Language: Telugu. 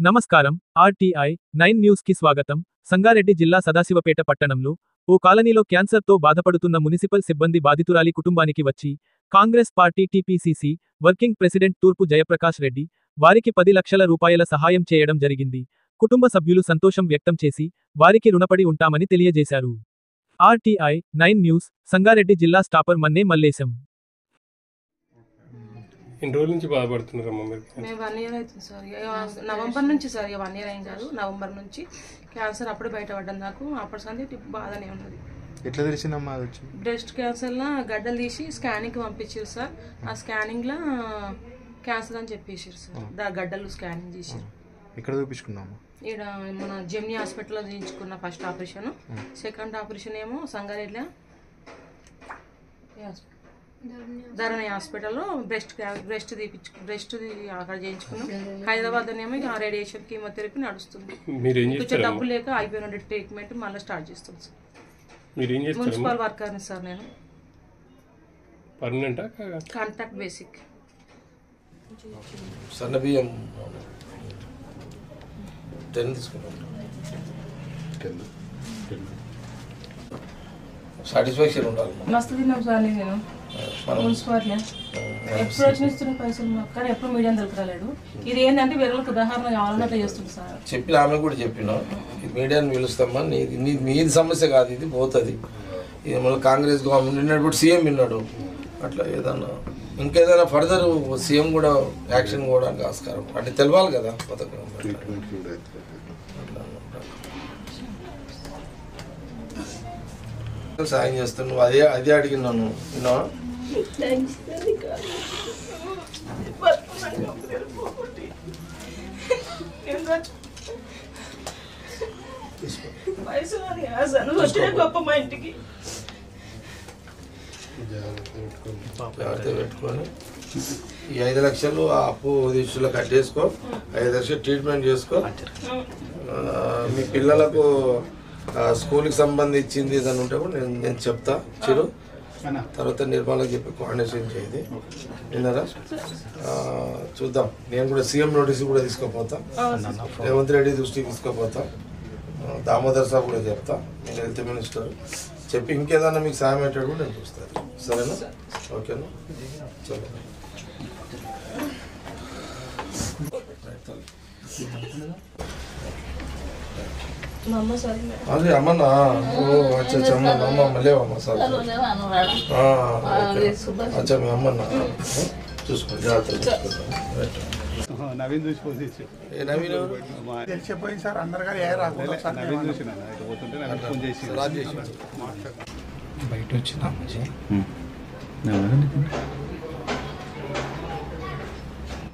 నమస్కారం. ఆర్టీఐ 9 న్యూస్ కి స్వాగతం. సంగారెడ్డి జిల్లా సదాశివపేట పట్టణంలో ఓ కాలనీలో క్యాన్సర్తో బాధపడుతున్న మునిసిపల్ సిబ్బంది బాధితురాలి కుటుంబానికి వచ్చి Congress party TPCC working president తూర్పు జయప్రకాష్ రెడ్డి వారికి 10 లక్షల రూపాయల సహాయం చేయడం జరిగింది. కుటుంబ సభ్యులు సంతోషం వ్యక్తం చేసి వారికి రుణపడి ఉంటామని తెలియజేశారు. ఆర్టీఐ 9 న్యూస్ సంగారెడ్డి జిల్లా స్టాపర్ మన్నే మల్లేశం. ఎన్ని రోజుల నుంచి బాధపడుతున్నారమ్మా మీరు? మేము 1 ఇయర్ అవుతుంది సార్. నవంబర్ నుంచి సార్, 1 ఇయర్ ఏం కాదు, నవంబర్ నుంచి క్యాన్సర్ అప్పుడు బయటపడ్డాను. నాకు అప్పటి సంది బాధనే ఉన్నది. ఎట్లా తెలిసిందమ్మా? బ్రెస్ట్ క్యాన్సర్లో గడ్డలు తీసి స్కానింగ్కి పంపించారు సార్. ఆ స్కానింగ్లో క్యాన్సర్ అని చెప్పేసారు సార్. గడ్డలు స్కానింగ్ చేసారు. ఎక్కడ చూపించుకున్నాము? ఇక్కడ మన జెమినీ హాస్పిటల్లో చేయించుకున్న ఫస్ట్ ఆపరేషన్. సెకండ్ ఆపరేషన్ ఏమో సంగారెడ్డిలో ధరణి హాస్పిటల్లో బ్రెస్ట్ అక్కడ చేయించుకున్నాం. హైదరాబాద్ ఏమో రేడియేషన్ కీమోథెరపీ నడుస్తుంది. కొంచెం డబ్బు లేక అయిపోయిన ట్రీట్మెంట్ మళ్ళీ స్టార్ట్ చేస్తుంది సార్. మున్సిపల్ వర్కర్ని సార్ నేను. Contract basic. సన్నబియ్యం 10 తీసుకున్నాం. సాటిస్ఫాక్షన్ ఉండాలి. మస్తు తిన్నాం సార్. నేను మున్సిపాలిటీ ఎప్పుడు వచ్చిన పైసలు కానీ ఎప్పుడు మీడియం దొరకరాలేడు. ఇది ఏంటంటే వేరేలకు ఉదాహరణ కావాలన్నట్టు చేస్తుంది సార్. చెప్పిన ఆమె కూడా చెప్పిన మీడియాని పిలుస్తామా, నీది సమస్య కాదు, ఇది పోతుంది. ఇది మళ్ళీ కాంగ్రెస్ గవర్నమెంట్ నిన్నప్పుడు సీఎం విన్నాడు. అట్లా ఏదన్నా ఇంకేదైనా ఫర్దర్ సీఎం కూడా యాక్షన్ కూడా ఆస్కారం అంటే తెలవాలి కదా పథకం. సాయం చేస్తున్నావు, అదే అడిగినాను. గొప్ప మా ఇంటికి జాగ్రత్త పెట్టుకొని ఈ 5 లక్షలు ఆ అప్పు దిశలో కట్టేసుకో, 5 లక్షలు ట్రీట్మెంట్ చేసుకో. మీ పిల్లలకు స్కూల్కి సంబంధించింది ఏదైనా ఉంటే కూడా నేను చెప్తా. చిరు తర్వాత నిర్మలకు చెప్పి కోఆర్డినేషన్ చేయది విన్నారా? చూద్దాం. నేను కూడా సీఎం నోటీస్ కూడా తీసుకోపోతా, రేవంత్ రెడ్డి దృష్టికి తీసుకోపోతా, దామోదర్ సాబ్ కూడా చెప్తా, నేను హెల్త్ మినిస్టర్ చెప్పి ఇంకేదన్నా మీకు సాయం అయ్యేటట్టు కూడా నేను చూస్తాను. సరేనా? ఓకేనా? చలో. అదే అమ్మన్నా. అచ్చా అమ్మ లేవమ్మా సార్. అచ్చా మీ అమ్మన్నా చూసుకోండి, జాగ్రత్త. నవీన్ చూసి ఫోన్ చేసి తెలిసిపోయింది సార్. అందరికీ నవీన్ చూసిన ఫోన్ చేసి బయట వచ్చిన